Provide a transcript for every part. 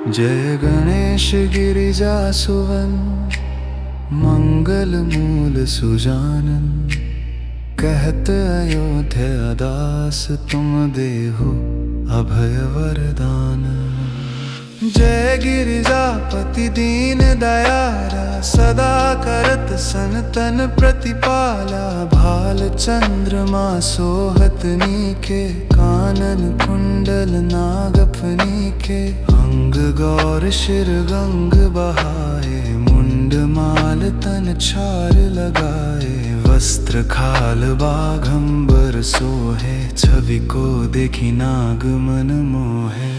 जय गणेश गिरिजा सुवन, मंगल मूल सुजानन। कहत अयोध्या दास, तुम देहु अभय वरदान। जय गिरिजापति दीन दयारा, सदा करत सनतन प्रतिपाला। भाल चंद्रमा सोहत नीके, कानन कुंडल नागफनी के। अंग गौर शिर गंग बहाए, मुंड माल तन छाल लगाए। वस्त्र खाल बाघंबर सोहे, छवि को देखी नाग मन मोहे।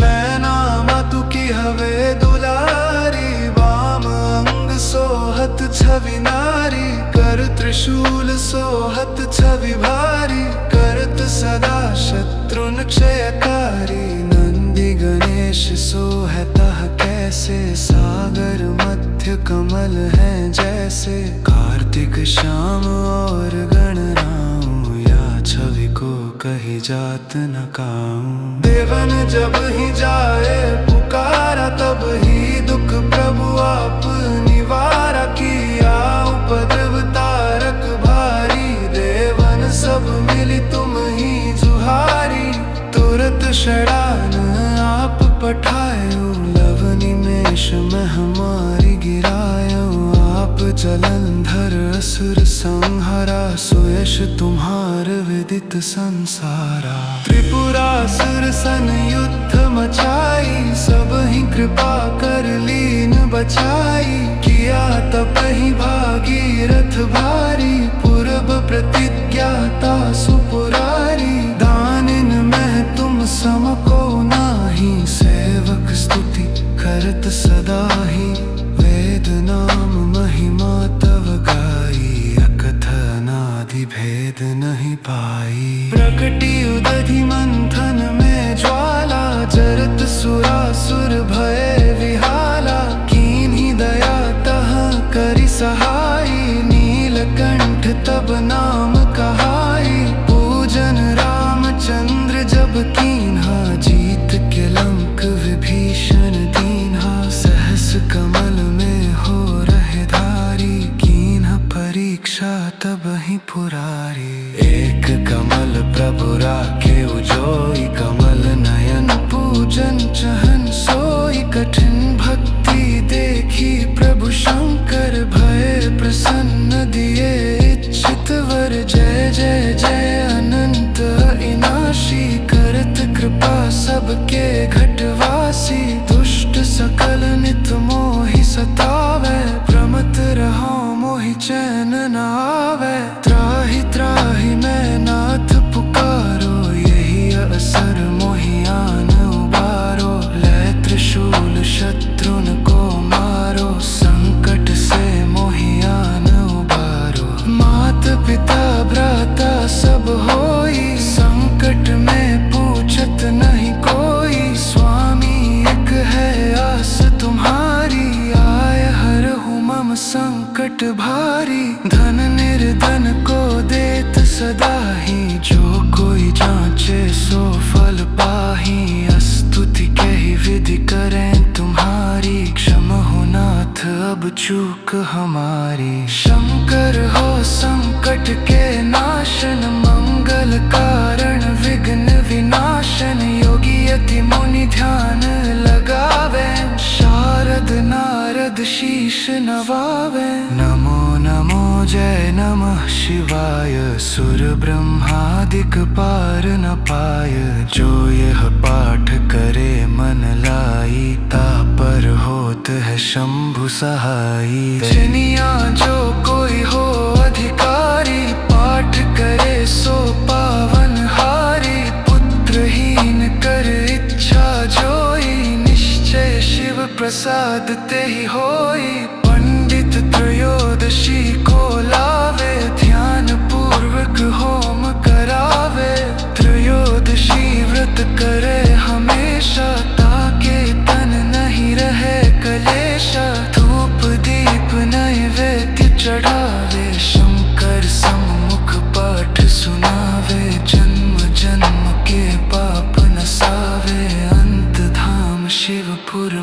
नैना मातु की हवे दुलारी, बाम अंग सोहत छवि नारी। कर त्रिशूल सोहत छवि भारी, करत सदा शत्रुन क्षयकारी। नंदी गणेश सोहतः कैसे, सागर मध्य कमल है जैसे। कार्तिक श्याम और गणराम, या छवि को कही जात न काऊं। देवन जब ही जाए पुकारा, तब ही दुख प्रभु आप निवारा। किया उपद्रव तारक भारी, देवन सब मिली तुम ही जुहारी। तुरत शरण आप पठायो, लवनी मेष महामारी गिरायो। आप जलंधर असुर संहारा, सुयश तुम्हार विदित संसारा। त्रिपुरासुर सन युद्ध मचाई, सब ही कृपा कर लीन बचाई। किया तब ही भागीरथ भारी, पूर्व प्रतिज्ञाता सुपुरारी। दानिन में तुम सम को नाही, सेवक स्तुति करत सदा ही। वेद नाम महिमा तव गाई, अकथनादि भेद नहीं पाई। प्रकटी उदधि मंथन में ज्वाला, जरत सुरासुर भय विहाला। कीन्ही दया तह करि सहाई, नीलकंठ तब नाम कहाई। पूजन रामचंद्र जब कीन्हा, जीत के लंक विभीषण दीन्हा। सहस कमल में हो रहे धारी, कीन्हा परीक्षा तब ही पुरारी। एक कमल प्रभु राखे उजोई, कमल नयन पूजन चहन सोई। कठिन भक्ति देखी प्रभु शंकर, भय प्रसन्न दिए इच्छित वर। जय जय जय अनंत अविनाशी, करत कृपा सबके घटवासी। दुष्ट सकल नित मोहि सतावै, प्रमत रहो मोहि चैन न आवे। त्राहि त्राहि मैं नाथ पुकारो, यही असर मोहि आन उबारो। लै त्रिशूल शत्रुन को मारो, संकट से मोहि आन उबारो। मात पिता भ्राता सब होई, संकट में पूछत नहीं कोई। स्वामी एक है आस तुम्हारी, आय हरहु मम संकट भारी। धन निर्धन को देत सदा ही, जो कोई जांचे सो फल पाही। स्तुति कही विधि करें तुम्हारी, क्षमहु नाथ अब चूक हमारी। शंकर हो संकट के नाशन, मंगल कारण विघ्न विनाशन। योगी यति मुनि ध्यान लगावे, शारद नारद शीश नवावे। नमो नमो जय नमः शिवाय, सुर ब्रह्मादिक पार न पाय। जो यह पाठ करे मन लाई, तापर होत है शंभु सहाई। जिनिया जो कोई हो अधिकारी, पाठ करे सो पावन हारी। पुत्रहीन कर इच्छा जोई, निश्चय शिव प्रसाद ते ही होई। पंडित त्रयोदशी को लावे, ध्यान पूर्वक होम करावे। त्रयोदशी व्रत करे हमेशा, ताके तन नहीं रहे कलेशा। धूप दीप नैवेद्य चढ़ावे, शंकर सम्मुख पाठ सुनावे। जन्म जन्म के पाप नसावे, अंत धाम शिवपुर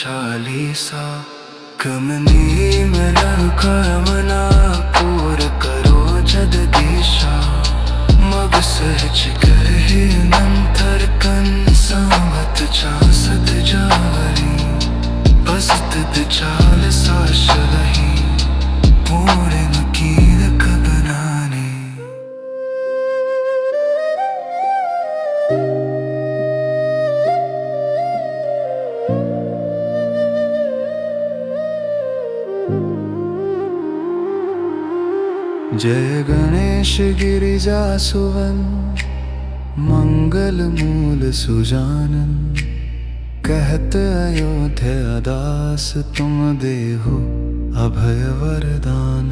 चालीसा कमनी मन कामना पूर करो जगदीशा मग सहज करहे नंतर कन सामत चासत जावरी बसत चाल साशलही पूर्ण नकीर कबनाने। जय गणेश गिरिजा सुवन मंगल मूल सुजानन कहत अयोध्या दास तुम देहु अभय वरदान।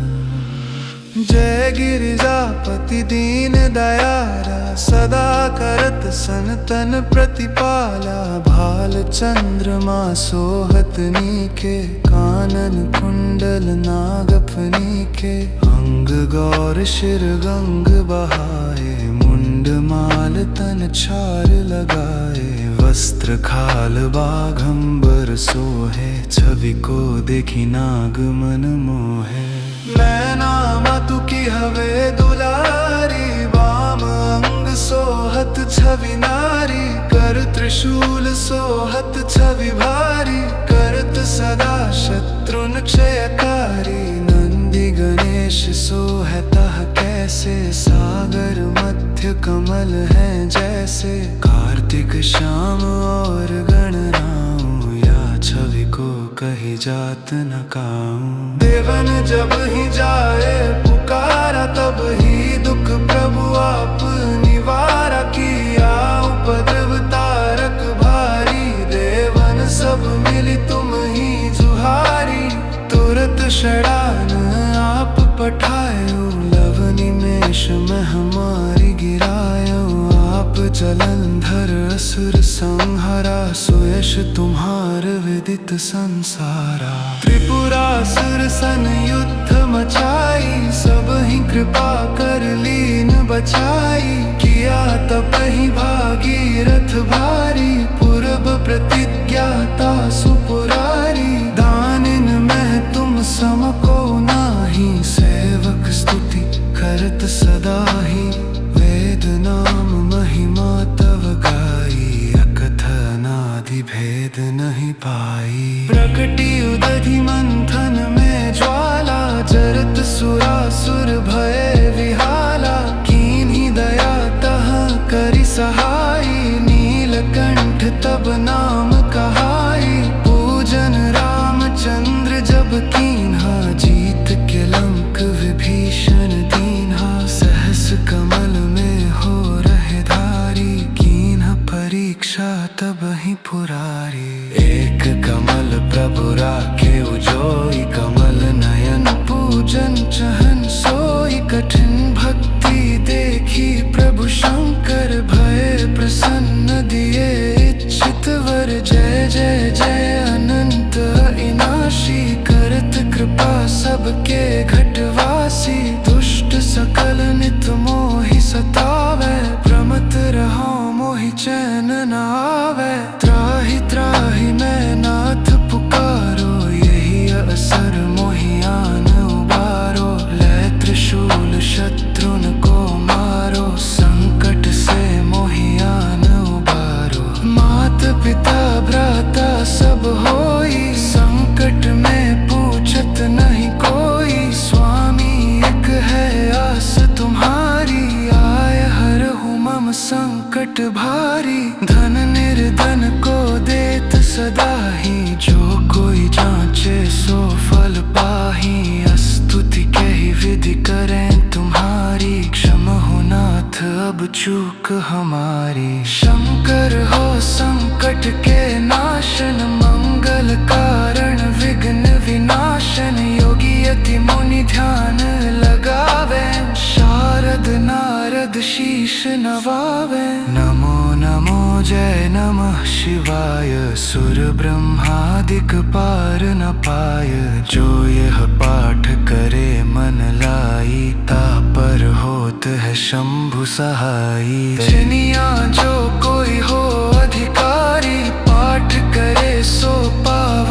जय गिरिजापति दीन दयाला सदा करत सनतन प्रतिपाला भाल चंद्रमा सोहत नीके कानन कुंडल नागफनी के अंग गौर शिर गंग बहाए मुंड माल तन छाल लगाए वस्त्र खाल बाघंबर सोहे छवि को देखी नाग मन मोहे। नैना मधु की हवे दुलारी वाम अंग सोहत छवि नारी कर त्रिशूल सोहत छवि भारी करत सदा शत्रुन क्षयकारी। नंदी गणेश सोहतः कैसे सागर मध्य कमल है जैसे कार्तिक श्याम और गणराम या छवि को कही जात न काऊं। देवन जब ही जाए पुकारा तब ही दुख प्रभु आप निवारा किया उपद्रव तारक भारी देवन सब मिली तुम ही जुहारी तुरत शरण आप पठायो लवनी मेष में हमारी गिरायो आप जलंधर असुर संहारा सुयश तुम्हार विदित संसारा। त्रिपुरासुर सन युद्ध मचाई सब ही कृपा कर लीन बचाई किया तब ही भागीरथ भारी पूर्व प्रतिज्ञाता सुपुरारी। दानिन में तुम सम को नाही सेवक स्तुति करत सदा ही वेद नाम महिमा तव गाई अकथनादि भेद नहीं पाई। प्रकटी उदधि मंथन में ज्वाला जरत सुरासुर भय विहाला कीन्ही दया तह करि सहाई नीलकंठ तब नाम कहाई पूजन रामचंद्र जब कीन्हा जीत के लंक विभीषण दीन्हा सहस कमल में हो रहे धारी कीन्हा परीक्षा तब ही पुरारी। एक कमल प्रभु राखे उजोई कमल नयन पूजन चहन सोई कठिन भक्ति देखी प्रभु शंकर भय प्रसन्न दिए इच्छित वर। जय जय जय अनंत अविनाशी करत कृपा सबके घटवासी दुष्ट सकल नित मोहि सतावे प्रमत रहो मोहि चैन न आवे। त्राहि त्राहि मैं नाथ पुकारो यही असर मोहि आन उबारो ले त्रिशूल शत्रुन को मारो संकट से मोहि आन उबारो। मात पिता भ्राता सब होई संकट में पूछत नहीं कोई स्वामी एक है आस तुम्हारी आय हरहु मम संकट भारी। धन निर्धन को देत सदा ही जो कोई जांचे सो फल पाही स्तुति के ही विधि करें तुम्हारी क्षमा हो नाथ अब चूक हमारी। शंकर हो संकट के नाशन मंगल कारण विघ्न विनाशन योगी यति मुनि ध्यान लगावे शारद नारद शीश नवावे। नमो नमो जय नमः शिवाय सुर ब्रह्मादिक पार न पाय जो यह पाठ करे मन लाई तापर होत है शंभु सहाई। जिनिया जो कोई हो अधिकारी पाठ करे सो पावे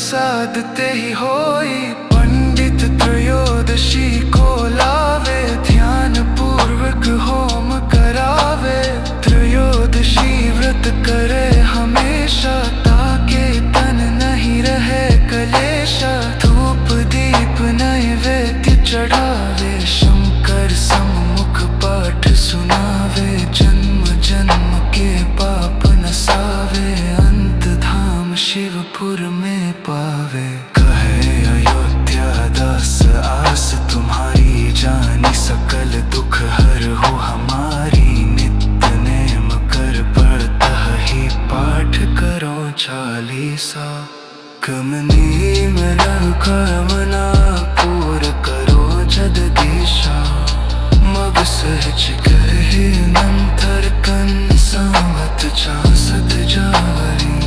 प्रसाद ते ही होई। पंडित त्रयोदशी को लावे, ध्यान पूर्वक होम करावे। त्रयोदशी व्रत करे हमेशा, ताके तन नहीं रहे कलेशा। धूप दीप नैवेद्य चढ़ावे, शंकर सम्मुख पाठ सुनावे। जन्म जन्म के पाप नसावे, अंत धाम शिवपुर में पावे। कहे अयोध्या दास आस तुम्हारी, जानी सकल दुख हर हो हमारी। नित्य नेम कर पढ़ता ही पाठ करो चालीसा। कमनी मिलन कामना पूर करो जगदीशा। मग सहज करहि नंतर कन संवत 66 जावरी।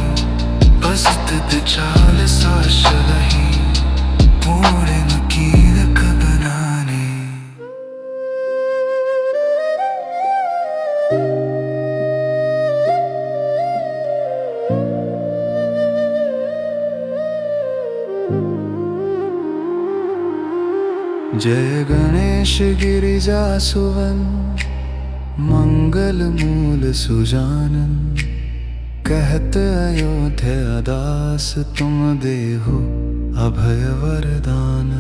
बस तित चाल साश लही, पूर्ण कीर कबनाने। जय गणेश गिरिजा सुवन, मंगल मूल सुजानन। कहत अयोध्या दास तुम देहु अभय वरदान।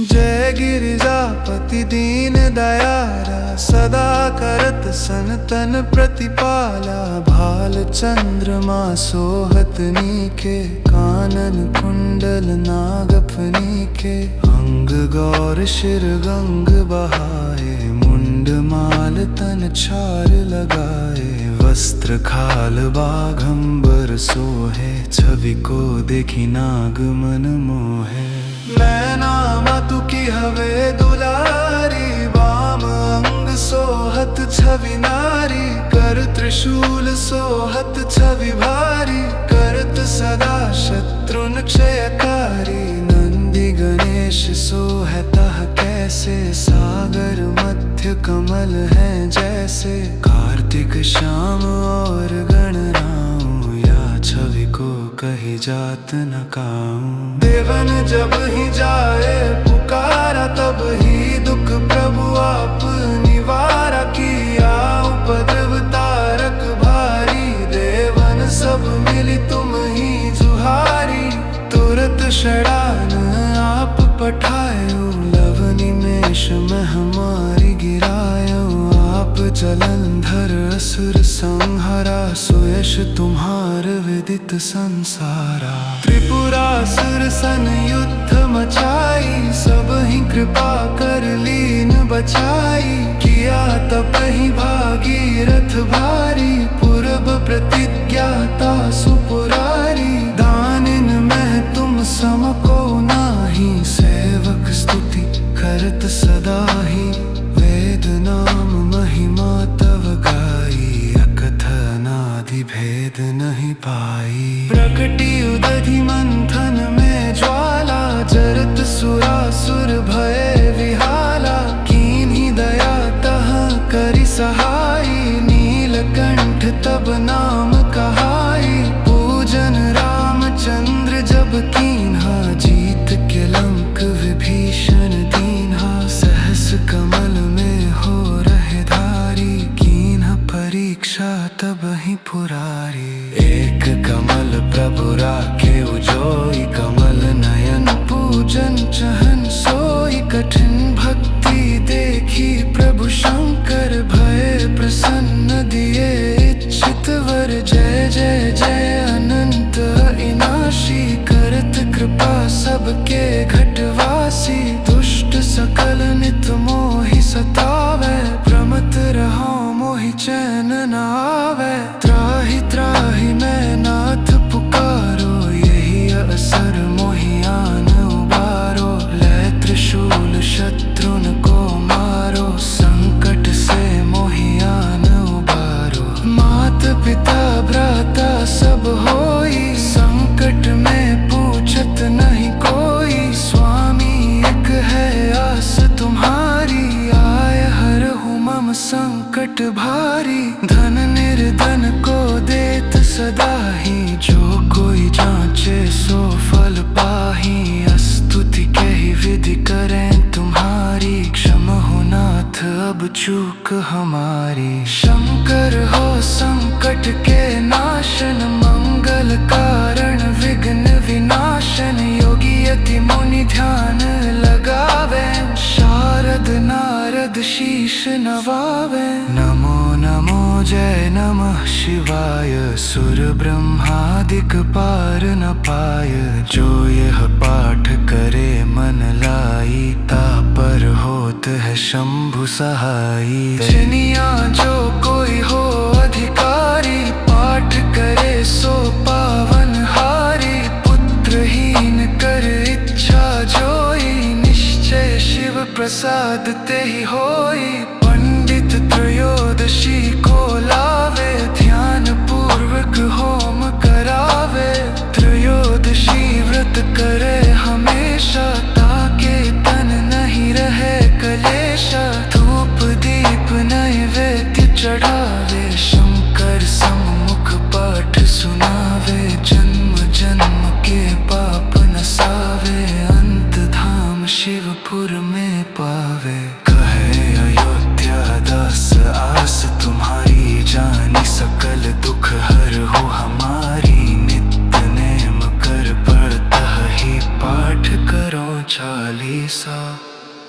जय गिरिजापति दीन दयाला, सदा करत सनतन प्रतिपाला। भाल चंद्रमा सोहत नीके, कानन कुंडल नागफनी के। अंग गौर शिर गंग बहाए, मुंड माल तन छाल लगाए। वस्त्र खाल बाघंबर सोहे, छवि को देखी नाग मन मोहे। नैना मातु की हवे दुलारी, वाम अंग सोहत छवि नारी। कर त्रिशूल सोहत छवि भारी, करत सदा शत्रुन क्षयकारी। नंदी गणेश सोहतः कैसे, सागर मध्य कमल है जैसे। कार्तिक श्याम और गणराम, या छवि को कही जात न काऊं। देवन जब ही जाए पुकारा, तब ही दुख प्रभु आप निवारा। किया उपद्रव तारक भारी, देवन सब मिली तुम ही जुहारी। तुरत शरण आप पठायो, लवनी मेष में हमारी गिरायो। आप जलंधर असुर संहारा, सुयश तुम्हार विदित संसारा। त्रिपुरासुर सन युद्ध मचाई, सब ही कृपा कर लीन बचाई। किया तब ही भागीरथ भारी, पूर्व प्रतिज्ञाता सुपुरारी। दानिन में तुम सम को नाही, सेवक स्तुति करत सदा ही। वेद नाम महिमा तव गाई, अकथनादि भेद नहीं पाई। प्रकटी उदधि मंथन में ज्वाला, जरत सुरासुर भय विहाला। कीन्ही दया तह करि सहाई, नीलकंठ तब नाम कहाई। पूजन रामचंद्र जब कीन्हा, जीत के लंक विभीषण दीन्हा। सहस कमल में हो रहे धारी, कीन्हा परीक्षा तब ही पुरारी। एक कमल प्रभु राखे उजोई, कमल नयन पूजन चहन सोई। कठिन भक्ति देखी प्रभु शंकर, भय प्रसन्न दिए इच्छित वर। जय जय जय अनंत अविनाशी, करत कृपा सबके घटवासी। दुष्ट सकल नित मोहि सतावे, प्रमत रहो मोहि चैन न आवे। त्राहि त्राहि मैं नाथ पुकारो, यही अवसर मोहि आन उबारो। लै त्रिशूल शत्रुन को मारो, संकट से मोहि आन उबारो। मात पिता भ्राता सब होई, संकट में पूछत नहीं कोई। स्वामी एक है आस तुम्हारी, आय हर हूँ मम संकट भारी, धन निर्धन को देत सदा ही, जो कोई जांचे सो फल पाही। स्तुति कही विधि करें तुम्हारी, क्षमा हो नाथ अब चूक हमारी। शंकर हो संकट के नाशन, मंगल कारण विघ्न विनाशन। योगी यति मुनि ध्यान लगावे, शारद नारद शीश नवावे। नमो नमो जय नमः शिवाय, सुर ब्रह्मादिक पार न पाय। जो यह पाठ करे मन लाई, तापर होत है शंभु सहाई। जिनिया जो कोई हो अधिकारी, पाठ करे सो पावन हारी। पुत्रहीन कर इच्छा जोई, निश्चय शिव प्रसाद ते ही होई। पंडित त्रयोदशी को लावे, ध्यान पूर्वक होम करावे। त्रयोदशी व्रत करे हमेशा, ताके तन नहीं रहे कलेशा। धूप दीप नैवेद्य चढ़ावे, शंकर सम्मुख पाठ सुनावे। जन्म जन्म के पाप नसावे, अंत धाम शिवपुर में पावे। कहे अयोध्या दास आस तुम्हारी, जानी सकल दुख हर हो हमारी। नित्य नेम कर पढ़ता ही, पाठ करो चालीसा।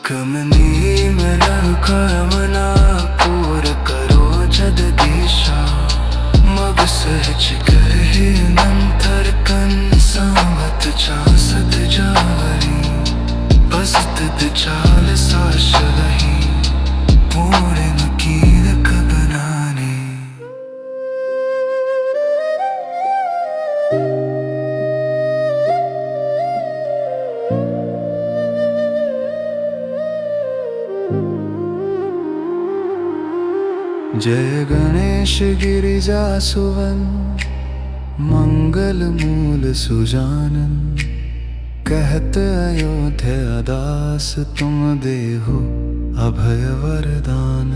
कमनी मिलन कामना पूर करो जगदीशा। मग सहज करहि नंतर कन, संवत 66 जावरी। बसत चाल साश लही, पूर्ण कीर कबनानी। जय गणेश गिरिजा सुवन, मंगल मूल सुजानन। कहत अयोध्या दास तुम देहु अभय वरदान।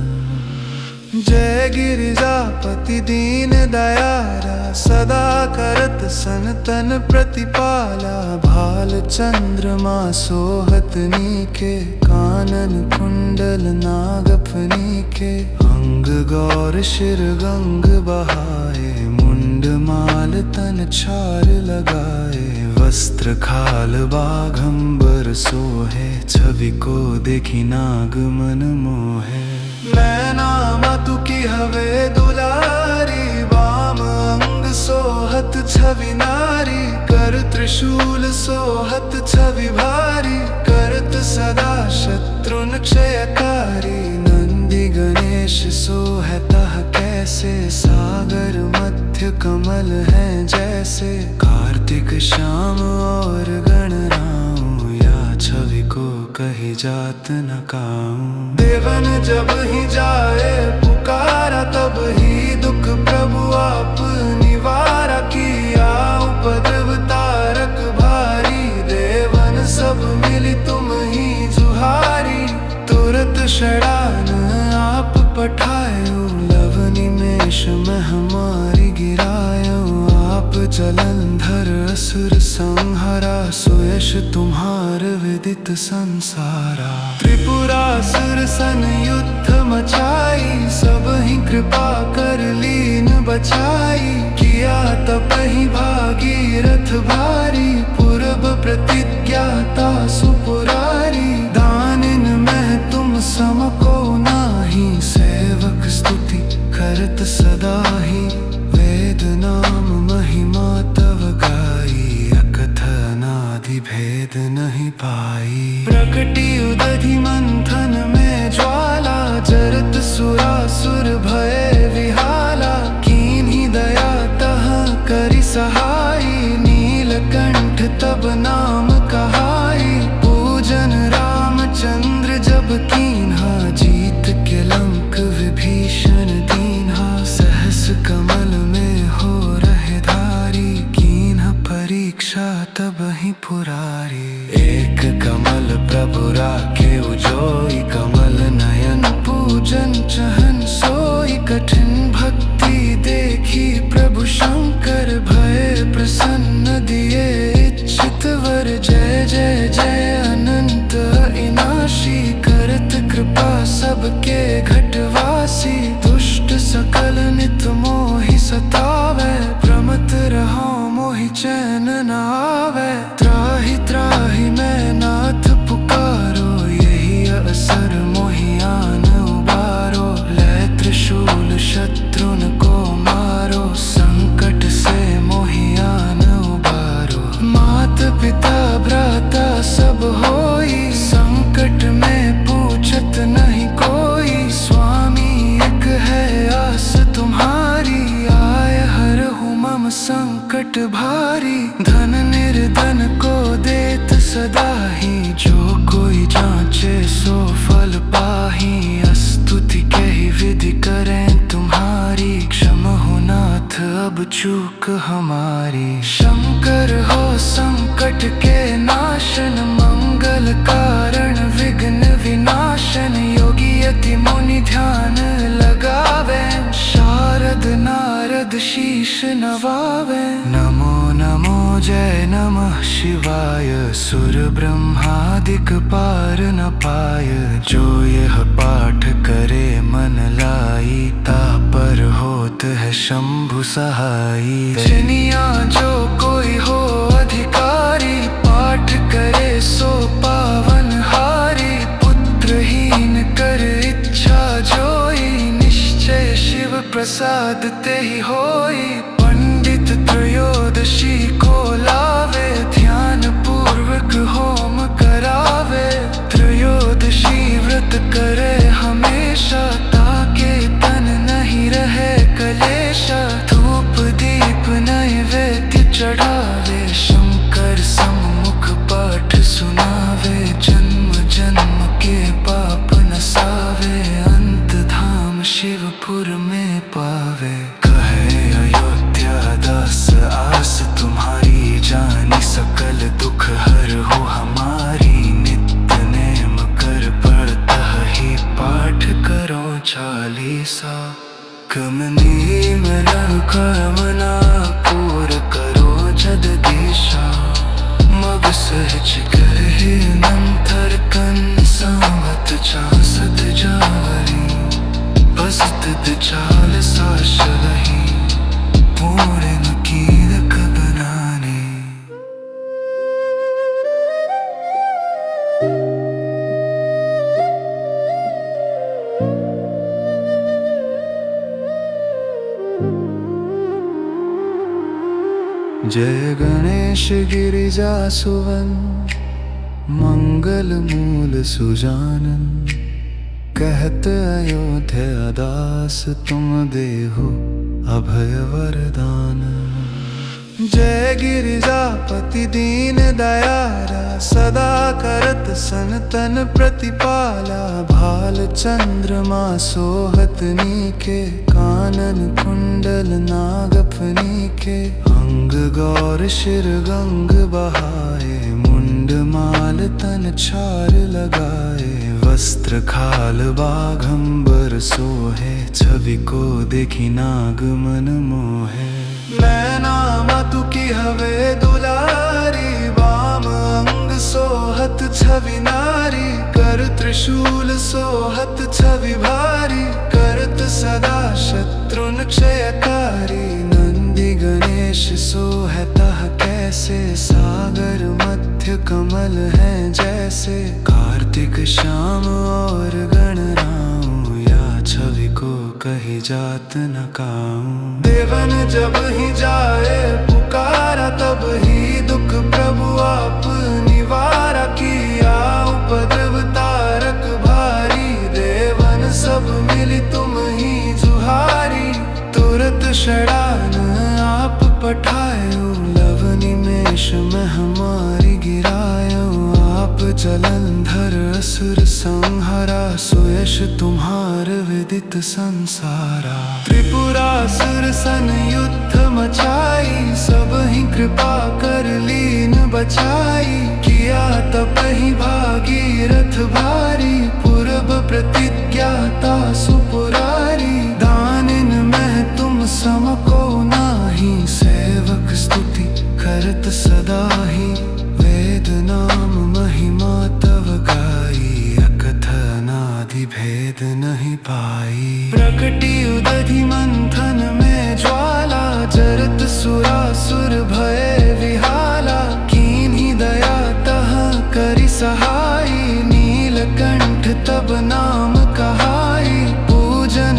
जय गिरिजापति दीन दयारा, सदा करत सनतन प्रतिपाला। भाल चंद्रमा सोहत नीके, कानन कुंडल नागफनी के। अंग गौर शिर गंग बहाए, मुंड माल तन छार लगाए। वस्त्र खाल बाघंबर सोहे, छवि को देखी नाग मन मोहे। नैना मतु की हवे दुलारी, वाम अंग सोहत छवि नारी। कर त्रिशूल सोहत छवि भारी, करत सदा शत्रुन क्षयकारी। नंदी गणेश सोहतः कैसे, सागर मध्य कमल है जैसे। कार्तिक श्याम और गणराऊं, या छवि को कही जात न काऊं। देवन जब ही जाए पुकारा, तब ही दुख प्रभु आप निवारा। किया उपद्रव तारक भारी, देवन सब मिली तुम ही जुहारी। तुरत शरण आप पठायो, लवनी मेष में हमारी गिरायो। आप जलंधर असुर संहारा, सुयश तुम्हार विदित संसारा। त्रिपुरासुर सन युद्ध मचाई, सब ही कृपा कर लीन बचाई। किया तप ही भागीरथ भारी, पूर्व प्रतिज्ञाता सुपुरारी। दानिन में तुम सम को नाही, सेवक स्तुति करत सदा ही। वेद नाम महिमा तव गाई, अकथनादि भेद नहीं पाई। प्रकटी उदधि मंथन में ज्वाला, जरत सुरासुर भय विहाला। कीन्ही दया तह करि सहाई, नीलकंठ तब नाम कहाई। पूजन रामचंद्र जब कीन्हा, जीत के लंक विभीषण दीन्हा। सहस कमल में हो रहे धारी, कीन्ह परीक्षा तब ही पुरारी। एक कमल शत्रुन को मारो, संकट से मोहियान उबारो। मात पिता भ्राता सब होई, संकट में पूछत नहीं कोई। स्वामी एक है आस तुम्हारी, आय हरहु मम संकट भारी। धन निर्धन को देत सदा ही, जो कोई जांचे सो फल पाही। स्तुति कही विधि करें तुम्हारी, क्षम हो नाथ अब चूक हमारी। शंकर हो संकट के नाशन, मंगल कारण विघ्न विनाशन। योगी यति मुनि ध्यान लगावे, शारद नारद शीश नवावे। नमो नमो जय नमः शिवाय, सुर ब्रह्मादिक पार न पाय। जो यह पाठ करे मन लाई, तापर होत है शंभु सहाई। जिनिया जो कोई हो अधिकारी, पाठ करे सो पावन हारी। पुत्रहीन कर इच्छा जोई, निश्चय शिव प्रसाद ते ही होई। पंडित त्रयोदशी को लावे, ध्यान पूर्वक होम करावे। त्रयोदशी व्रत करे हमेशा, ताके तन नहीं रहे कलेशा। धूप दीप नैवेद्य चढ़ावे, शंकर सम्मुख पाठ सुनावे। जन्म जन्म के पाप नसावे, अंत धाम शिवपुर में पावे। कहे अयोध्या दास आस तुम्हारी, जानी सकल दुख हर हो हमारी। नित्य नेम कर पढ़ता ही, पाठ करो चालीसा। कमनी मरण कामना पूर करो जगदीशा। मग सहज करहि नंतर कन, सावत चासत जावरी। बसत चाल साशलही, पूर्ण कीद कबनाने। जय गणेश गिरिजा सुवन, मंगल मूल सुजानन। कहत अयोध्या दास तुम देहु अभय वरदान। जय गिरिजापति दीन दयाला, सदा करत सनतन प्रतिपाला। भाल चंद्रमा सोहत नीके, कानन कुंडल नागफनी के। अंग गौर शिर गंग बहाए, मुंड माल तन छार लगाए। वस्त्र खाल बाघंबर सोहे, छवि को देखी नाग मन मोहे। नैना मातु की हवे दुलारी, वाम अंग सोहत छवि नारी। कर त्रिशूल सोहत छवि भारी, करत सदा शत्रुन क्षयकारी। नंदी गणेश सोहतः कैसे, सागर मध्य कमल है जैसे। कार्तिक श्याम और गणराम, या छवि को कही जात न काऊं। देवन जब ही जाए पुकारा, तब ही दुख प्रभु आप निवारा। किया उपद्रव तारक भारी, देवन सब मिली तुम ही जुहारी। तुरत शरण आप पठायो, लवनी मेष में हमारी गिरायो। आप जलंधर असुर संहारा, सुयश तुम्हार विदित संसारा। त्रिपुरासुर सन युद्ध मचाई, सब ही कृपा कर लीन बचाई। किया तब ही भागीरथ भारी, पूर्व प्रतिज्ञाता सुपुरारी। दानिन में तुम सम को नाही, सेवक स्तुति करत सदा ही। वेद नाम महिमा तव गाई, अकथनादि भेद नहीं पाई। प्रकटी उदधि मंथन में ज्वाला, जरत सुरासुर भय विहाला। कीन्ही दया तह करि सहाई, नीलकंठ तब नाम कहाई। पूजन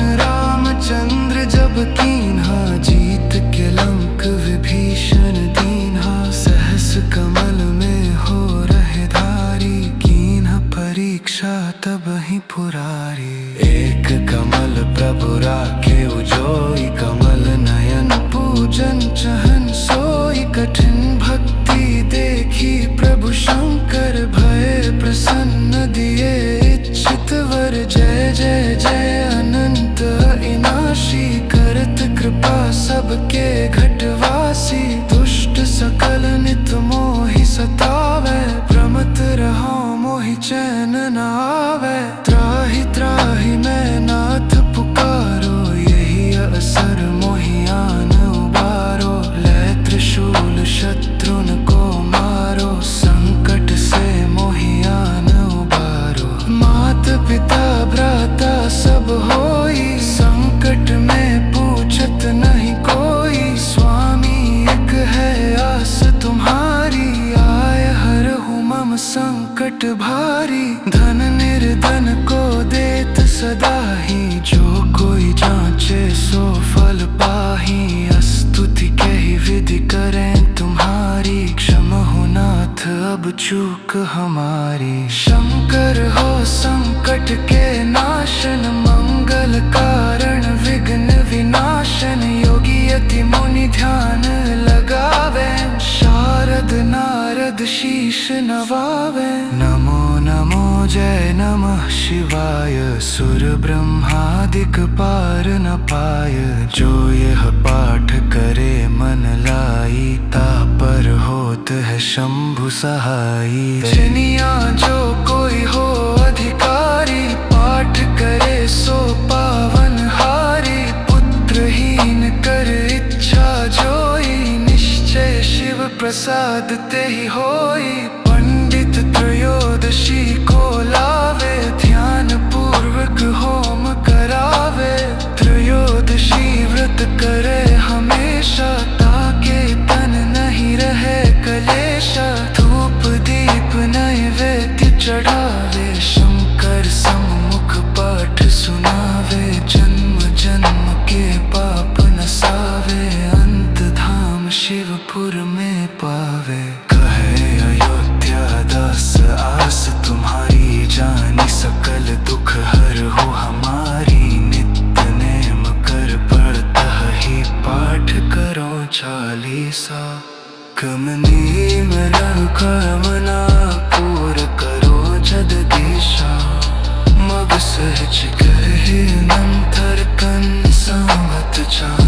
के घटवासी, दुष्ट सकल नित मोहि सतावे। भ्रमत रहो मोहि चैन न आवे, त्राहि त्राहि मैं नाथ पुकारो। यही असर मोहि आन उबारो, ले त्रिशूल शत्रुन को मारो। संकट से मोहि आन उबारो, मात पिता भ्राता सब होई। संकट में पूछत नहीं कोई, स्वामी एक है आस तुम्हारी। आय हरहु मम संकट भारी, धन निर्धन को देत सदा ही। जो कोई जांचे सो फल पाही, स्तुति कही विधि करें तुम्हारी। क्षमा हो नाथ अब चूक हमारी, शंकर हो संकट के नाशन। मंगल कारण विघ्न विनाशन, योगी यति मुनि ध्यान लगावे। शारद नारद शीश नवावे, नमो नमो जय नमः शिवाय। सुर ब्रह्मादिक पार न पाय, जो यह पाठ करे मन लाई। तापर होत है शंभु सहाई, जिनिया जो कोई हो अधिकारी। पाठ करे सो पावन हारी, पुत्रहीन कर इच्छा जोई। निश्चय शिव प्रसाद ते ही होई, पंडित त्रयोदशी को लावे। ध्यान पूर्वक होम करावे, त्रयोदशी व्रत करे हमेशा। ताके तन नहीं रहे कलेशा, धूप दीप नैवेद्य चढ़ावे। शंकर सम्मुख पाठ सुनावे, जन्म जन्म के पाप नसावे। अंत धाम शिवपुर में पावे, कहे अयोध्या दास आस तुम्हारी। जानी सकल दुख हर हो हमारी, नित्य नेम कर पढ़ता ही पाठ करो चालीसा। कमनी मरण कामना पूर करो जगदीशा। मग सहज कहे नंतर कन संवत चार।